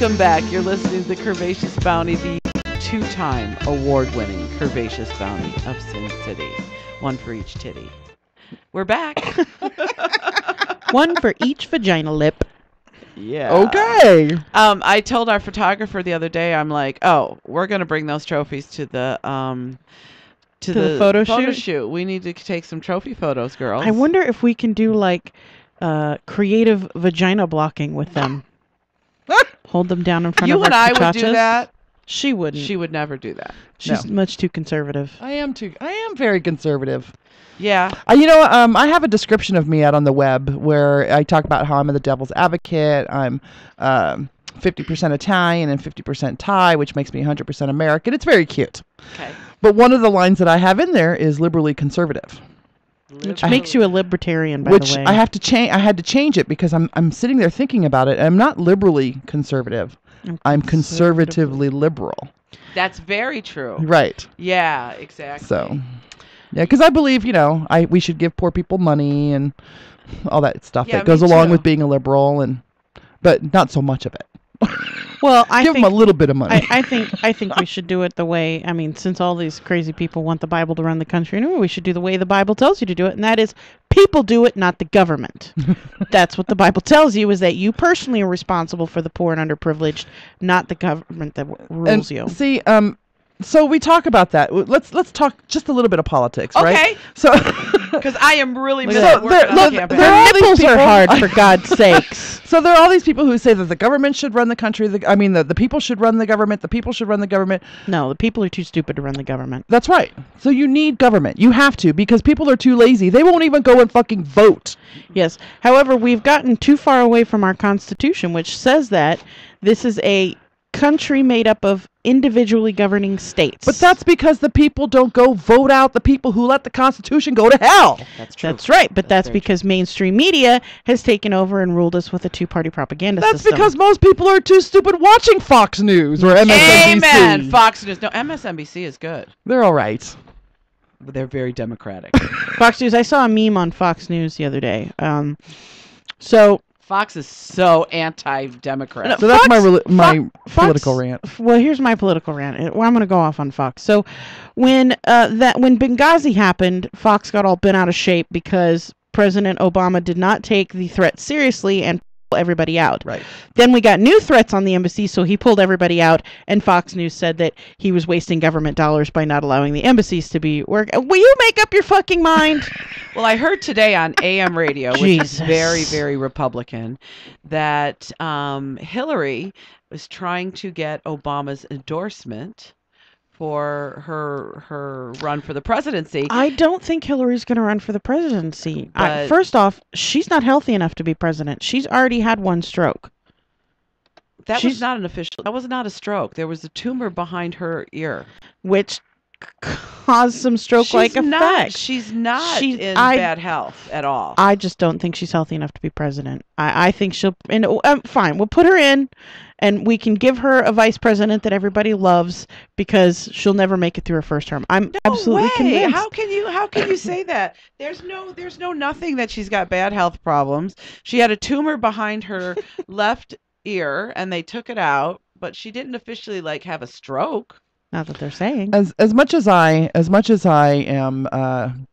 Welcome back. You're listening to the Curvaceous Bounty, the two-time award-winning Curvaceous Bounty of Sin City. One for each titty. We're back. One for each vagina lip. Yeah. Okay. I told our photographer the other day, I'm like, oh, we're going to bring those trophies to the photo shoot. We need to take some trophy photos, girls. I wonder if we can do like creative vagina blocking with them. Hold them down in front of our You and I would do chachas. that. She wouldn't. She would never do that. She's much too conservative. I am very conservative. Yeah. I have a description of me out on the web where I talk about how I'm the devil's advocate. I'm 50% Italian and 50% Thai, which makes me 100% American. It's very cute. Okay. But one of the lines that I have in there is liberally conservative. Which makes you a libertarian, by Which the way. I have to change. I had to change it because I'm sitting there thinking about it. And I'm not liberally conservative. I'm conservatively liberal. That's very true. Right. Yeah, exactly. So, yeah, because I believe we should give poor people money and all that stuff that goes along with being a liberal, but not so much of it. Well, I give think, them a little bit of money. I think we should do it the way. I mean, since all these crazy people want the Bible to run the country, we should do the way the Bible tells you to do it, and that is people do it, not the government. That's what the Bible tells you, is that you personally are responsible for the poor and underprivileged, not the government that rules you. See, so we talk about that. Let's talk just a little bit of politics, right? Okay. So, because I am really Look, missing working on the campaign. Their nipples are hard, for God's sakes. So there are all these people who say that the government should run the country. The people should run the government. The people should run the government. No, the people are too stupid to run the government. That's right. So you need government. You have to, because people are too lazy. They won't even go and fucking vote. Yes. However, we've gotten too far away from our Constitution, which says that this is a country made up of individually governing states. But that's because the people don't go vote out the people who let the Constitution go to hell. That's true. That's right, but that's because mainstream media has taken over and ruled us with a two-party propaganda system. That's because most people are too stupid watching Fox News or MSNBC. Amen. Fox News. No, MSNBC is good. They're all right. But they're very democratic. Fox News. I saw a meme on Fox News the other day. So Fox is so anti-democrat. So that's my political rant. Well, here's my political rant. I'm going to go off on Fox. So when Benghazi happened, Fox got all bent out of shape because President Obama did not take the threat seriously and pulled everybody out. Right. Then we got new threats on the embassy, so he pulled everybody out, and Fox News said that he was wasting government dollars by not allowing the embassies to be work. Will you make up your fucking mind? Well, I heard today on AM radio, which is very, very Republican, that Hillary was trying to get Obama's endorsement for her run for the presidency. I don't think Hillary's going to run for the presidency. First off, she's not healthy enough to be president. She's already had one stroke. That was not an official. That was not a stroke. There was a tumor behind her ear, which caused some stroke-like effects. She's not in bad health at all. I just don't think she's healthy enough to be president. I think she'll. And fine, we'll put her in, and we can give her a vice president that everybody loves because she'll never make it through her first term. I'm absolutely convinced. How can you say that? There's no nothing that she's got bad health problems. She had a tumor behind her left ear, and they took it out, but she didn't officially have a stroke. Not that they're saying. As much as I am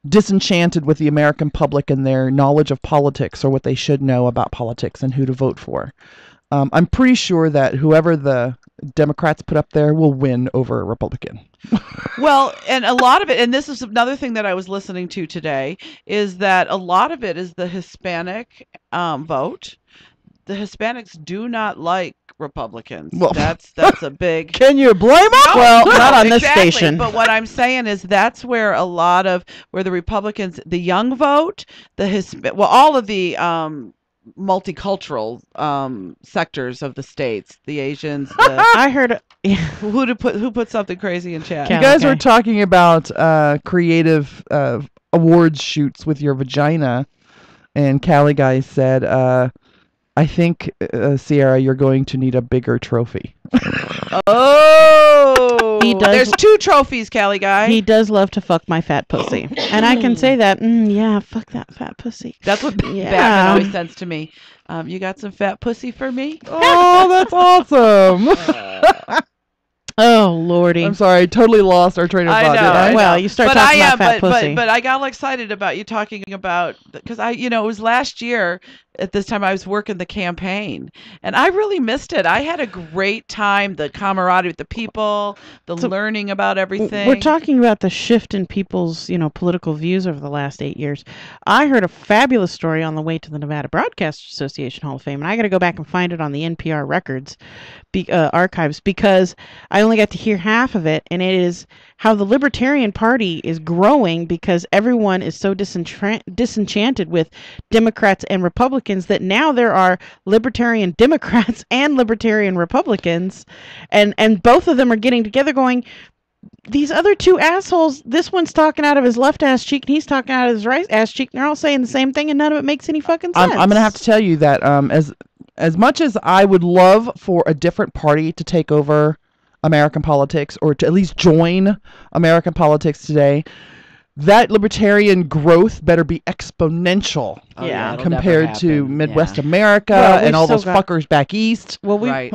disenchanted with the American public and their knowledge of politics, or what they should know about politics and who to vote for, I'm pretty sure that whoever the Democrats put up there will win over a Republican. Well, and a lot of it, and this is another thing that I was listening to today, is that a lot of it is the Hispanic vote. The Hispanics do not like Republicans. Well, that's a big. Can you blame them? No, well, not on this station. But what I'm saying is that's where a lot of the Republicans, the young vote, all of the multicultural sectors of the states, the Asians. I heard who put something crazy in chat. You guys were talking about creative awards shoots with your vagina, and Cali Guy said, I think, Sierra, you're going to need a bigger trophy. Oh, He does. There's 2 trophies, Cali guy. He does love to fuck my fat pussy. And I can say that, yeah, fuck that fat pussy. That's what Yeah. Batman always says to me. You got some fat pussy for me? Oh, that's awesome. Oh, Lordy. I'm sorry, I totally lost our train of thought. I know. Did I? Well, you start talking about fat pussy. But I got all excited about you talking about, because it was last year at this time I was working the campaign, and I really missed it. I had a great time, the camaraderie with the people, the learning about everything. We're talking about the shift in people's, political views over the last 8 years. I heard a fabulous story on the way to the Nevada Broadcasters Association Hall of Fame, and I got to go back and find it on the NPR records archives, because I only got to hear half of it, and it is how the Libertarian Party is growing because everyone is so disenchanted with Democrats and Republicans that now there are Libertarian Democrats and Libertarian Republicans, and both of them are getting together going, these other 2 assholes, this one's talking out of his left ass cheek and he's talking out of his right ass cheek, and they're all saying the same thing and none of it makes any fucking sense. I'm going to have to tell you that as much as I would love for a different party to take over American politics, or to at least join American politics today, that libertarian growth better be exponential compared to Midwest America and all those fuckers back east. Right.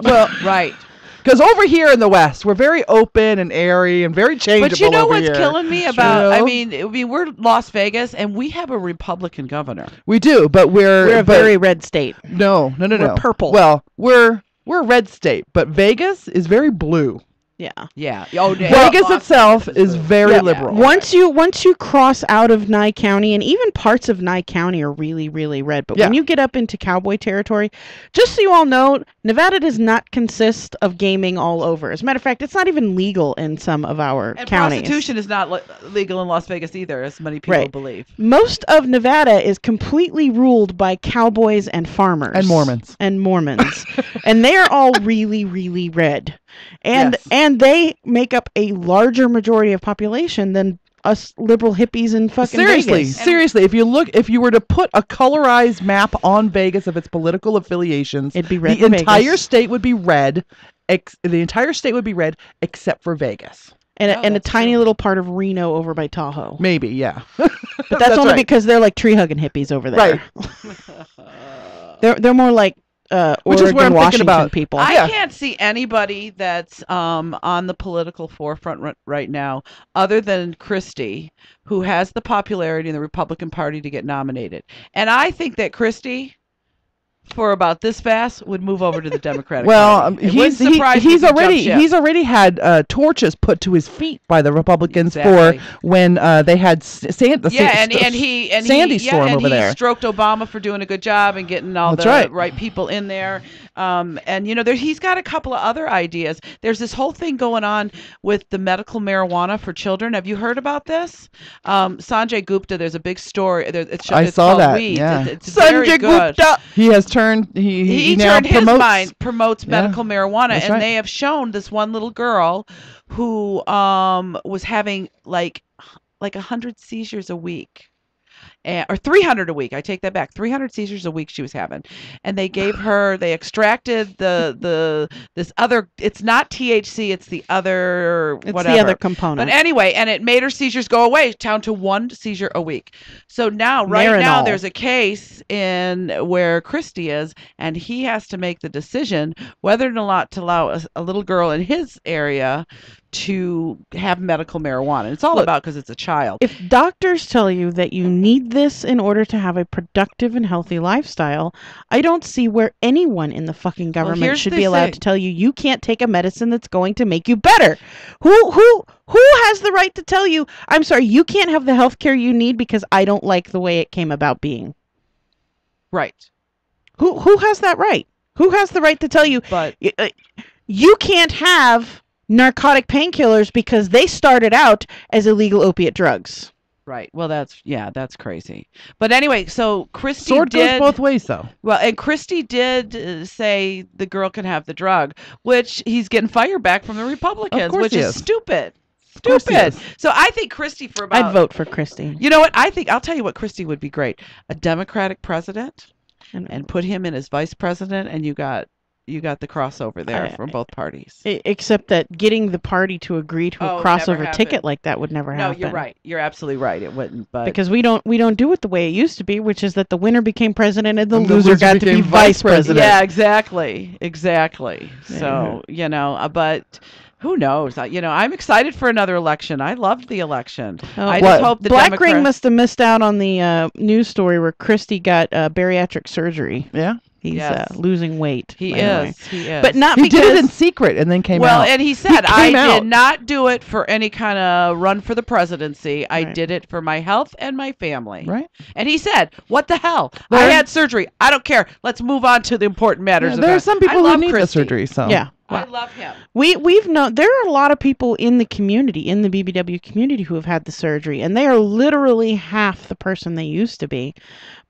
Because over here in the West, we're very open and airy and very changeable. But you know what's here. killing me about? I mean, we're Las Vegas, and we have a Republican governor. We do, but we're a very red state. No. We're purple. Well, we're a red state, but Vegas is very blue. Yeah. Vegas itself is very liberal. Once you cross out of Nye County, and even parts of Nye County are really, really red. But when you get up into cowboy territory, just so you all know, Nevada does not consist of gaming all over. As a matter of fact, it's not even legal in some of our counties. Prostitution is not legal in Las Vegas either, as many people believe. Most of Nevada is completely ruled by cowboys and farmers. And Mormons. And they are all really, really red. And they make up a larger majority of population than us liberal hippies in fucking Vegas. Seriously, if you were to put a colorized map on Vegas of its political affiliations, it'd be red. The entire state would be red. The entire state would be red except for Vegas. And a tiny little part of Reno over by Tahoe. Maybe, yeah. But that's only because they're like tree hugging hippies over there. Right. They're more like which is where I'm Washington thinking about people. I can't see anybody that's on the political forefront right now, other than Christie, who has the popularity in the Republican Party to get nominated. And I think that Christie, for about this fast, would move over to the Democratic Party. He's already had torches put to his feet by the Republicans for when they had Sandy Storm over there. He stroked Obama for doing a good job and getting all right people in there. And he's got a couple of other ideas. There's this whole thing going on with the medical marijuana for children. Have you heard about this? Sanjay Gupta. There's a big story. I saw that. Weeds. Yeah. It's Sanjay Gupta. He has turned. He now turned his mind, promotes medical marijuana, That's and right. they have shown this one little girl who was having like 100 seizures a week. Or 300 a week. I take that back. 300 seizures a week she was having, and they extracted this other. It's not THC. It's the other. It's the other component. But anyway, and it made her seizures go away down to 1 seizure a week. So now, now, there's a case in where Christie is, and he has to make the decision whether or not to allow a little girl in his area to have medical marijuana. It's all about because it's a child. If doctors tell you that you need this in order to have a productive and healthy lifestyle, I don't see where anyone in the fucking government should be allowed to tell you can't take a medicine that's going to make you better. Who has the right to tell you, I'm sorry, you can't have the health care you need because I don't like the way it came about being? Right. Who has that right? Who has the right to tell you, but you can't have narcotic painkillers because they started out as illegal opiate drugs? Right. Well, that's crazy. But anyway, so Christie Sword goes both ways, though. Well, and Christie did say the girl can have the drug, which he's getting fire back from the Republicans, which is stupid. Stupid. So I think Christie I'd vote for Christie. You know what? I'll tell you what Christie would be great. A Democratic president, and put him in as vice president, and you got the crossover there from both parties. Except that getting the party to agree to a crossover ticket like that would never happen. No, you're right. You're absolutely right. It wouldn't. But because we don't do it the way it used to be, which is that the winner became president and the loser got to be vice president. Yeah, exactly. So but. Who knows? I'm excited for another election. I loved the election. I just hope the Black Ring must have missed out on the news story where Christie got bariatric surgery. Yeah. He's losing weight. He is. But not because... He did it in secret and then came out. Well, and he said, I did not do it for any kind of run for the presidency. I did it for my health and my family. Right. And he said, what the hell? I had surgery. I don't care. Let's move on to the important matters. There are some people who need the surgery. So yeah. Well, I love him. We've known there are a lot of people in the community, in the BBW community, who have had the surgery, and they are literally half the person they used to be.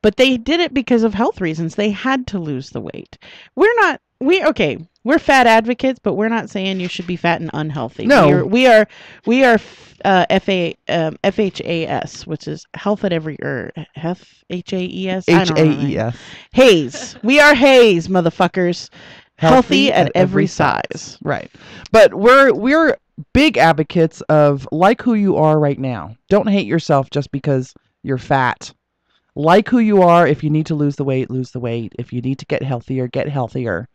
But they did it because of health reasons. They had to lose the weight. We're fat advocates, but we're not saying you should be fat and unhealthy. No, we are FHAS, which is health at every HAES. HAES. Haze. We are Haze, motherfuckers. Healthy at every size. Right. But we're big advocates of like who you are right now. Don't hate yourself just because you're fat. Like who you are. If you need to lose the weight, lose the weight. If you need to get healthier, get healthier.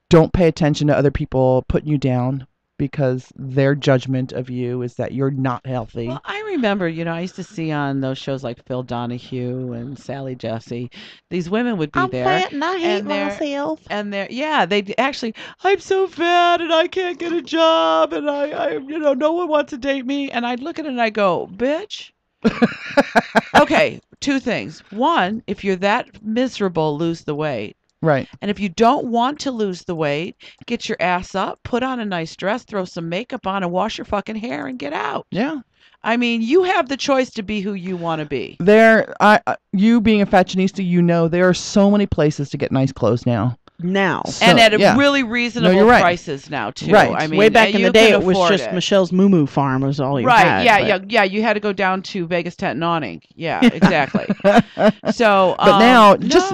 Don't pay attention to other people putting you down because their judgment of you is that you're not healthy. Well, I remember, I used to see on those shows like Phil Donahue and Sally Jesse, these women would be there. Fat and I hate myself. And they actually, I'm so fat and I can't get a job and I no one wants to date me. And I'd look at it and I go, bitch. Okay, two things. One, if you're that miserable, lose the weight. Right. And if you don't want to lose the weight, get your ass up, put on a nice dress, throw some makeup on, and wash your fucking hair and get out. Yeah. I mean, you have the choice to be who you want to be. You being a fashionista, there are so many places to get nice clothes now. And at really reasonable prices now too. Right. I mean, way back in the day, it was just Michelle's Moo Moo Farm was all you had. Yeah. You had to go down to Vegas Tent and Awning. Yeah, exactly. So, but now, just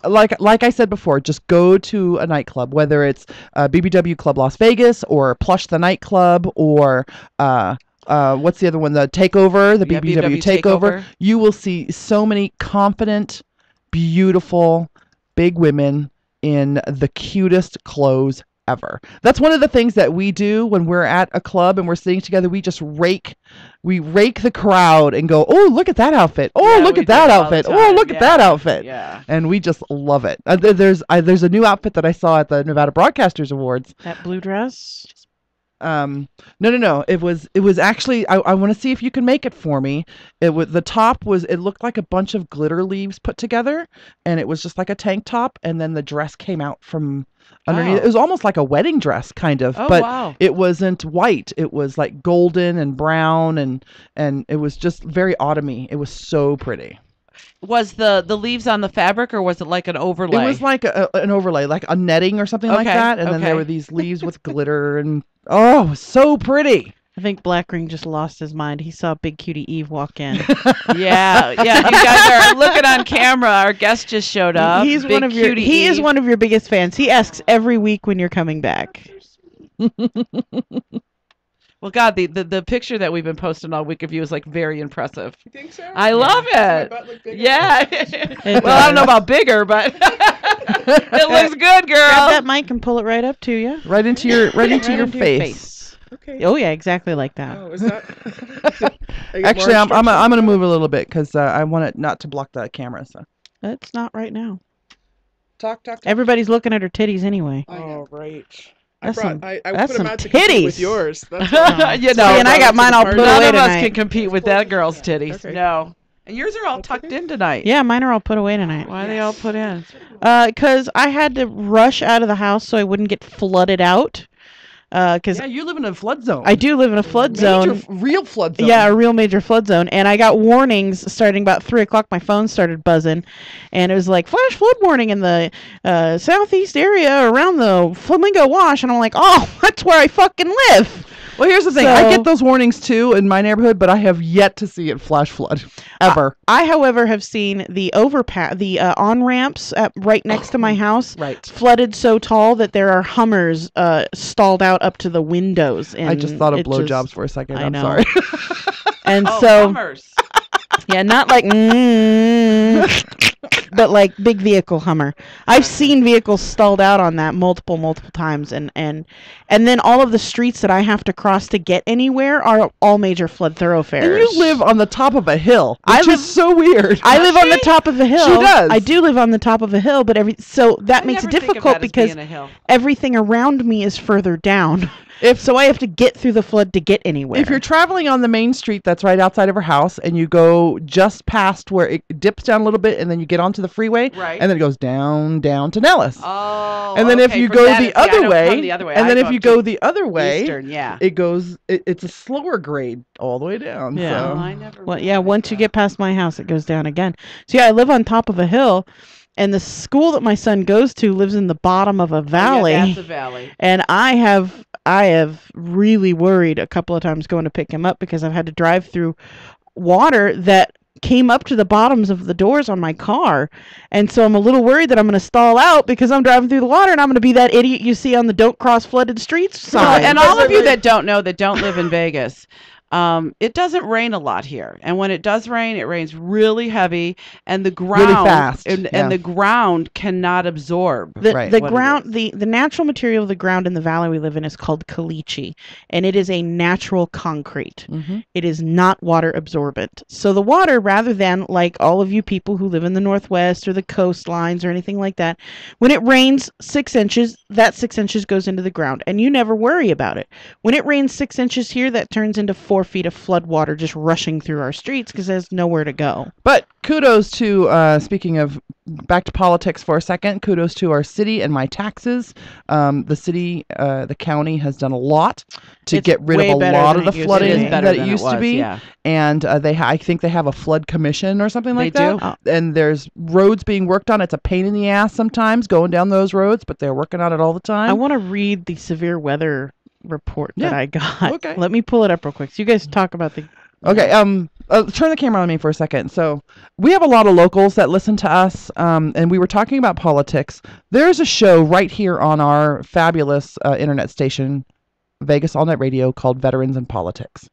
like I said before, just go to a nightclub, whether it's BBW Club Las Vegas or Plush the Nightclub or what's the other one? The Takeover, the BBW Takeover. You will see so many confident, beautiful, big women in the cutest clothes ever. That's one of the things that we do when we're at a club and we're sitting together. We just rake the crowd and go, oh, look at that outfit. Oh, look at that outfit. Oh, look at that outfit. Yeah. And we just love it. There's a new outfit that I saw at the Nevada Broadcasters Awards. That blue dress? No. It was actually, I want to see if you can make it for me. It looked like a bunch of glitter leaves put together, and it was just like a tank top, and then the dress came out from underneath. It was almost like a wedding dress kind of, it wasn't white. It was like golden and brown, and it was just very autumny. It was so pretty. Was the leaves on the fabric, or was it like an overlay? It was like an overlay, like a netting or something like that. And then there were these leaves with glitter, and so pretty. I think Black Ring just lost his mind. He saw Big Cutie Eve walk in. Yeah. You guys are looking on camera. Our guest just showed up. He is one of your biggest fans. He asks every week when you're coming back. Well, God, the picture that we've been posting all week of you is like very impressive. You think so? I love it. My butt look bigger? Yeah. Well, I don't know about bigger, but it looks good, girl. Grab that mic and pull it right up to you. Right into your face. Okay. Oh yeah, exactly like that. Oh, is that? Actually, I'm gonna move a little bit because I want it not to block the camera. So that's not right now. Talk. Everybody's looking at her titties anyway. Oh, right. That's I some put them out to titties compete with yours. That's and I got mine all put away None of us tonight. can compete with that girl's titties. Okay. No. And yours are all tucked in tonight. Yeah, mine are all put away tonight. Why are they all put in? Because I had to rush out of the house so I wouldn't get flooded out. Yeah, you live in a flood zone. I do live in a flood zone. Real flood zone. Yeah, a real major flood zone. And I got warnings starting about 3 o'clock. My phone started buzzing. And it was like, flash flood warning in the southeast area around the Flamingo Wash. And I'm like, oh, that's where I fucking live. Well, here's the thing. I get those warnings too in my neighborhood, but I have yet to see it flash flood ever. I, however, have seen the overpass, the on-ramps right next to my house flooded so tall that there are Hummers stalled out up to the windows. And I just thought of blowjobs for a second. I'm sorry. And Hummers. Yeah, not like, but like big vehicle Hummer. I've seen vehicles stalled out on that multiple times, and then all of the streets that I have to cross to get anywhere are all major flood thoroughfares. And you live on the top of a hill, which is so weird. I live on the top of a hill. She does. I do live on the top of a hill, but that makes it difficult because everything around me is further down. So I have to get through the flood to get anywhere. If you're traveling on the main street that's right outside of her house and you go just past where it dips down a little bit and then you get onto the freeway and then it goes down to Nellis. Oh, and then if you go the other way, and then if you go the other way, Eastern, it goes, it's a slower grade all the way down. Yeah. So. Oh, I never once you get past my house, it goes down again. So yeah, I live on top of a hill. And the school that my son goes to lives in the bottom of a valley. Yeah, that's a valley. And I have really worried a couple of times going to pick him up because I've had to drive through water that came up to the bottoms of the doors on my car. And so I'm a little worried that I'm going to stall out because I'm driving through the water and I'm going to be that idiot you see on the "Don't Cross Flooded Streets" sign. And all of you that don't live in Vegas, it doesn't rain a lot here, and when it does rain, it rains really heavy, and the ground really fast, and the ground cannot absorb. The ground, the natural material of the ground in the valley we live in is called caliche, and it is a natural concrete. Mm-hmm. It is not water absorbent. So the water, rather than like all of you people who live in the Northwest or the coastlines or anything like that, when it rains 6 inches, that 6 inches goes into the ground, and you never worry about it. When it rains 6 inches here, that turns into 4 feet of flood water just rushing through our streets because there's nowhere to go. But kudos to, speaking of back to politics for a second, kudos to our city and my taxes. The city, the county has done a lot to get rid of a lot of the flooding that it used to be. Yeah. And I think they have a flood commission or something like that. Oh. And there's roads being worked on. It's a pain in the ass sometimes going down those roads, but they're working on it all the time. I want to read the severe weather report that I got. Okay. Let me pull it up real quick. So you guys talk about the... Okay, turn the camera on me for a second. So we have a lot of locals that listen to us, and we were talking about politics. There's a show right here on our fabulous internet station, Vegas All Night Radio, called Veterans in Politics.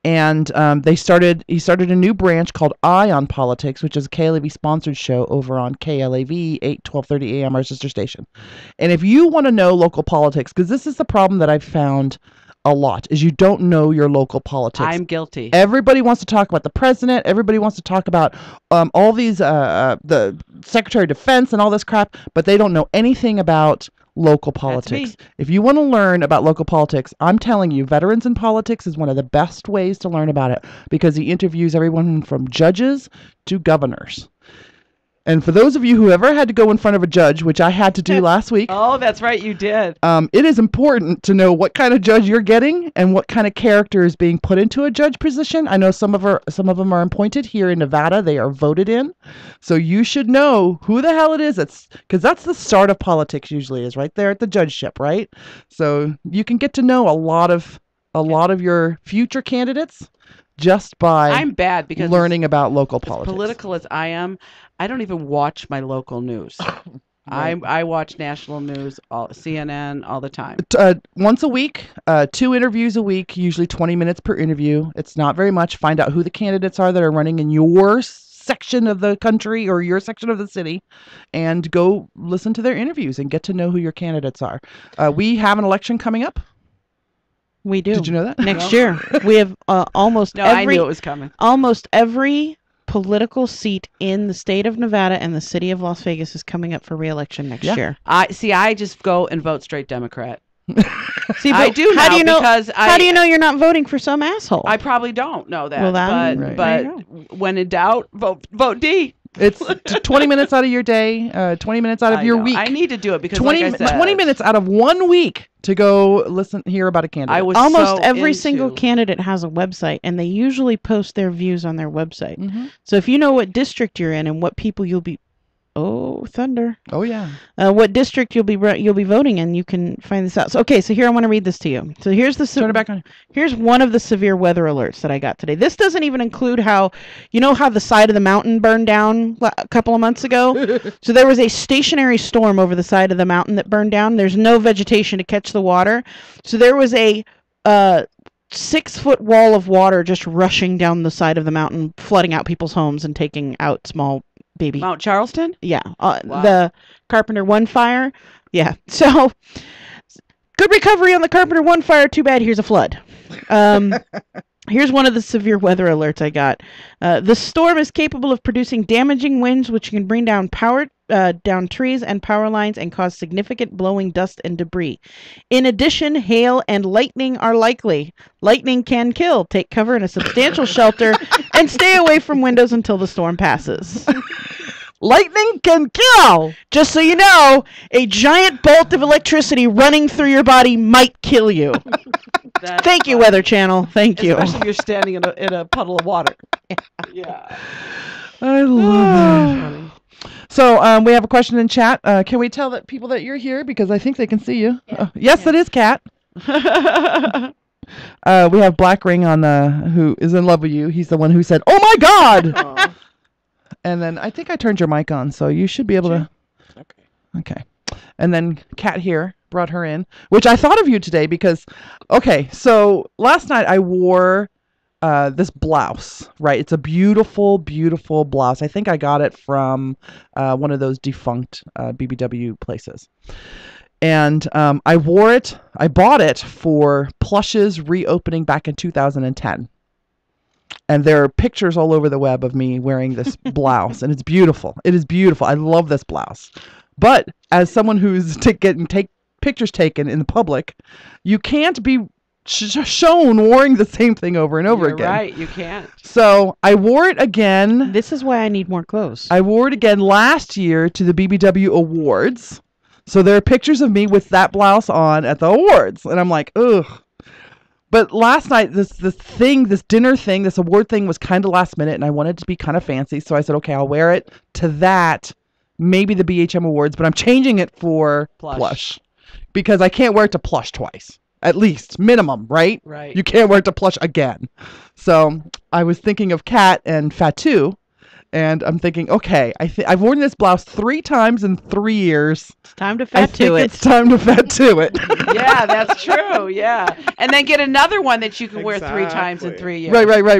And he started a new branch called Eye on Politics, which is a KLAV sponsored show over on KLAV 12:30 a.m. our sister station. And if you want to know local politics, because this is the problem that I've found a lot, is you don't know your local politics. I'm guilty. Everybody wants to talk about the president. Everybody wants to talk about all these the Secretary of Defense and all this crap, but they don't know anything about local politics. If you want to learn about local politics, I'm telling you, Veterans in Politics is one of the best ways to learn about it because he interviews everyone from judges to governors. And for those of you who ever had to go in front of a judge, which I had to do last week. Oh, that's right, you did. It is important to know what kind of judge you're getting and what kind of character is being put into a judge position. I know some of them are appointed here in Nevada. They are voted in. So you should know who the hell it is. Because that's the start of politics usually, is right there at the judgeship, right? So you can get to know a lot of your future candidates just by I'm bad because learning about local politics. Political as I am, I don't even watch my local news. Right. I watch national news, CNN, all the time. Once a week, 2 interviews a week, usually 20 minutes per interview. It's not very much. Find out who the candidates are that are running in your section of the country or your section of the city, and go listen to their interviews and get to know who your candidates are. We have an election coming up. We do. Did you know that? Next year. We have almost every... I knew it was coming. Almost every political seat in the state of Nevada and the city of Las Vegas is coming up for re-election next year. I just go and vote straight Democrat. See, I do now, how do you know? Because how do you know you're not voting for some asshole? I probably don't know that. Well, but when in doubt, vote D. It's 20 minutes out of your day, 20 minutes out of your week. I need to do it because 20 minutes out of 1 week to go hear about a candidate. I was almost every single candidate has a website, and they usually post their views on their website. Mm-hmm. So if you know what district you're in and what people you'll be Oh, thunder. Oh yeah. What district you'll be voting in? You can find this out. So, okay, so here I want to read this to you. So here's the Turn it back on. Here's one of the severe weather alerts that I got today. This doesn't even include how the side of the mountain burned down a couple of months ago. So there was a stationary storm over the side of the mountain that burned down. There's no vegetation to catch the water. So there was a 6-foot wall of water just rushing down the side of the mountain, flooding out people's homes and taking out small baby. Mount Charleston? Yeah. Wow. The Carpenter Fire. Yeah. So good recovery on the Carpenter Fire. Too bad here's a flood. Here's one of the severe weather alerts I got. The storm is capable of producing damaging winds, which can bring down down trees and power lines and cause significant blowing dust and debris. In addition, hail and lightning are likely. Lightning can kill. Take cover in a substantial shelter and stay away from windows until the storm passes. Lightning can kill. Just so you know, a giant bolt of electricity running through your body might kill you. Thank you, Weather Channel. Thank you. Especially if you're standing in a puddle of water. Yeah. I love it. So we have a question in chat. Can we tell people that you're here because I think they can see you? Yes, it is Kat. We have Black Ring on who is in love with you. He's the one who said, "Oh my God!" Aw. And then I think I turned your mic on, so you should be able to. Okay. And then Kat here brought her in, which I thought of you today because, okay, so last night I wore this blouse, right? It's a beautiful, beautiful blouse. I think I got it from one of those defunct BBW places. And I wore it. I bought it for Plush's reopening back in 2010. And there are pictures all over the web of me wearing this blouse, and it's beautiful. It is beautiful. I love this blouse. But as someone who's getting pictures taken in the public, you can't be shown wearing the same thing over and over again. Right, you can't. So I wore it again. This is why I need more clothes. I wore it again last year to the BBW Awards. So there are pictures of me with that blouse on at the awards, and I'm like, ugh. But last night, this dinner thing, this award thing was kind of last minute, and I wanted to be kind of fancy. So I said, okay, I'll wear it to that, maybe the BHM Awards, but I'm changing it for Plush. Because I can't wear it to Plush twice. At least, minimum, right? Right. You can't wear it to Plush again. So I was thinking of Kat and Fatu, and I'm thinking, okay, I've worn this blouse 3 times in 3 years. It's time to Fatu it. It's time to Fatu it. Yeah, that's true. Yeah. And then get another one that you can wear 3 times in Exactly. 3 years.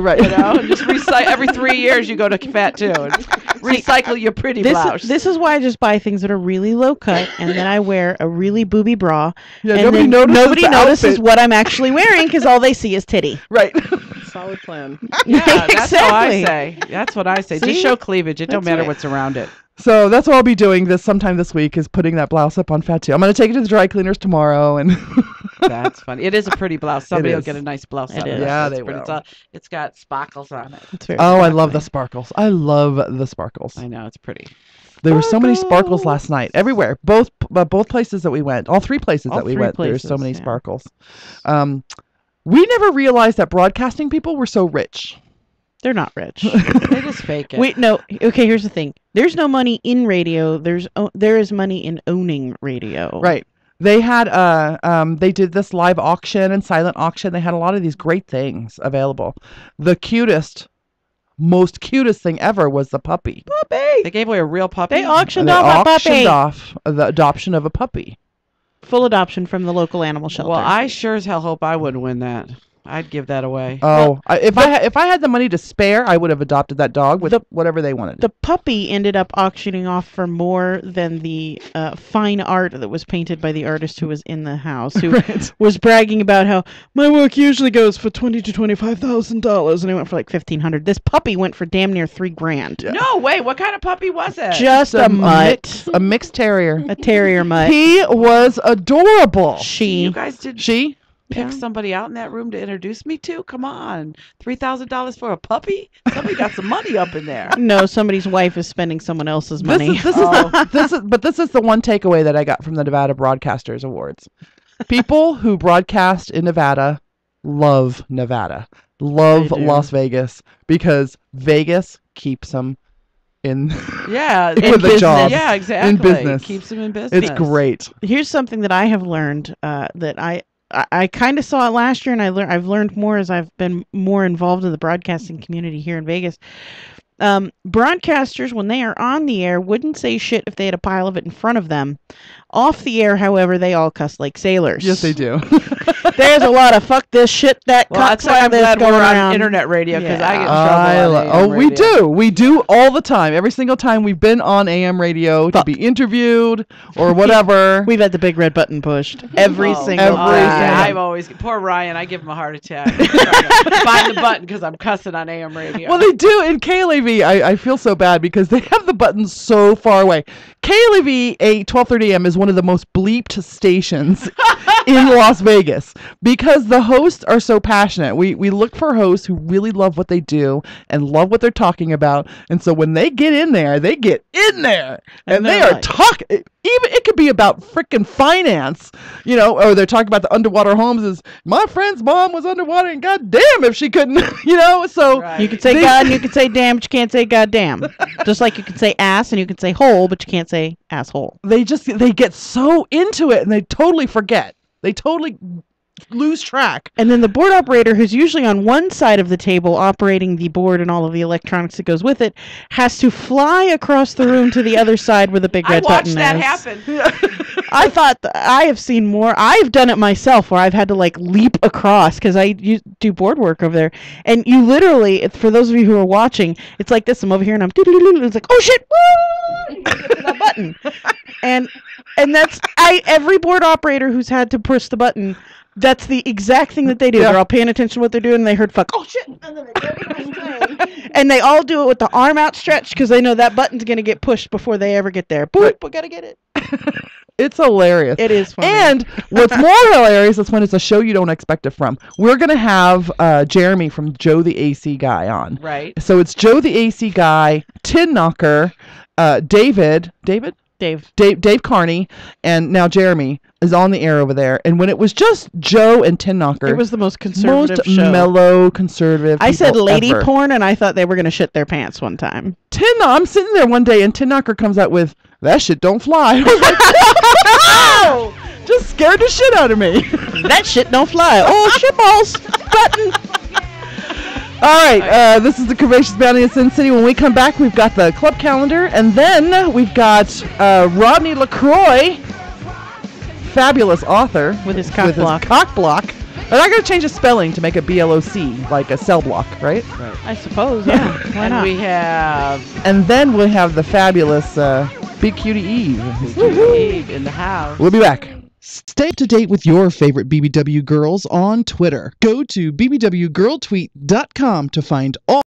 Right. You know, and just recycle every 3 years. You go to Fatu and recycle your pretty blouse. This is why I just buy things that are really low cut, and then I wear a really booby bra. Yeah, and nobody notices outfit. what I'm actually wearing because all they see is titty. Right. Solid plan. Yeah, that's what I Exactly. say. That's what I say. See? Just show cleavage. It don't That's matter right. what's around it. So that's what I'll be doing sometime this week is putting that blouse up on Fatu. I'm going to take it to the dry cleaners tomorrow. And That's funny. It is a pretty blouse. Somebody will is. get a nice blouse It out of is. that. Yeah, It's they pretty. will. It's got sparkles on it. It's very oh, I love the sparkly. sparkles. I love the sparkles. I know, it's pretty. There were so many sparkles last night everywhere. Both places that we went, all 3 places All that we 3 went, there were so places, many yeah. sparkles. We never realized that broadcasting people were so rich. They're not rich. They just fake it. Wait, no. Okay, here's the thing. There's no money in radio. There is money in owning radio. Right. They had they did this live auction and silent auction. They had a lot of these great things available. The most cutest thing ever was the puppy. They gave away a real puppy. They auctioned They off a auctioned puppy. off the adoption of a puppy. Full adoption from the local animal shelter. Well, I sure as hell hope I wouldn't win that. I'd give that away. Oh, if I had the money to spare, I would have adopted that dog with whatever they wanted. The puppy ended up auctioning off for more than the fine art that was painted by the artist who was in the house, who Right. was bragging about how my work usually goes for $20,000 to $25,000, and it went for like $1,500. This puppy went for damn near $3,000. Yeah. No way. What kind of puppy was it? Just a mutt, a mixed terrier. a terrier mutt. He was adorable. You guys did She? pick somebody out in that room to introduce me to? Come on. $3,000 for a puppy? Somebody got some money up in there. No, somebody's wife is spending someone else's money. This is the one takeaway that I got from the Nevada Broadcasters Awards. People who broadcast in Nevada love Nevada, love They do. Las Vegas because Vegas keeps them in Yeah, with a job. Yeah, exactly. In business. Keeps them in business. It's great. Here's something that I have learned that I kind of saw it last year, and I've learned more as I've been more involved in the broadcasting community here in Vegas. Broadcasters, when they are on the air, wouldn't say shit if they had a pile of it in front of them. Off the air, however, they all cuss like sailors. Yes, they do. There's a lot of fuck this shit that Well, that's why I'm glad we're on internet radio, because I get in trouble on AM we radio. do. We do all the time. Every single time we've been on AM radio to be interviewed or whatever. We've had the big red button pushed every single every time. single- I've always poor Ryan. I give him a heart attack. Find the button because I'm cussing on AM radio. Well, they do in KLAV. I feel so bad because they have the buttons so far away. KLAV 12:30 AM is one of the most bleeped stations in Las Vegas because the hosts are so passionate. We look for hosts who really love what they do and love what they're talking about. And so when they get in there, they get in there and they are like, talking. Even it could be about freaking finance, or they're talking about the underwater homes. Is my friend's mom was underwater, and goddamn if she couldn't, So Right. You can say God and you can say damn, but you can't say goddamn. Just like you can say ass and you can say hole, but you can't say asshole. they get so into it and they totally forget. They totally lose track. And then the board operator, who's usually on one side of the table operating the board and all of the electronics that goes with it, has to fly across the room to the other side where the big red I button watched that is. happen. I thought I have seen more. I've done it myself where I've had to leap across because I do board work over there. And you literally, for those of you who are watching, it's like this. I'm over here and I'm it's like, oh shit, woo! You get to that button. And that's every board operator who's had to push the button. That's the exact thing that they do. Yeah. They're all paying attention to what they're doing, and they heard fuck, oh shit, and then they go to the and they all do it with the arm outstretched because they know that button's going to get pushed before they ever get there. Boop, Right. we got to get it. It's hilarious. It is funny. And what's more hilarious is when it's a show you don't expect it from. We're going to have Jeremy from Joe the AC Guy on. Right. So it's Joe the AC Guy, Tin Knocker, Dave Carney, and now Jeremy is on the air over there. And when it was just Joe and Tin Knocker, It was the most conservative most show. mellow, conservative. I said people lady ever. porn, and I thought they were going to shit their pants one time. I'm sitting there one day, and Tin Knocker comes out with, that shit don't fly. I was like, just scared the shit out of me. That shit don't fly. Oh, shit balls. Button. All right, this is the Curvaceous Bounty of Sin City. When we come back, we've got the club calendar, and then we've got Rodney LaCroix, fabulous author. With his cock block. cock block. They're not going to change the spelling to make it BLOC, like a cell block, right? I suppose, yeah. Why And not? we have And then we'll have the fabulous Big Cutie Eve. Cutie Eve in the house. We'll be back. Stay up to date with your favorite BBW girls on Twitter. Go to bbwgirltweet.com to find all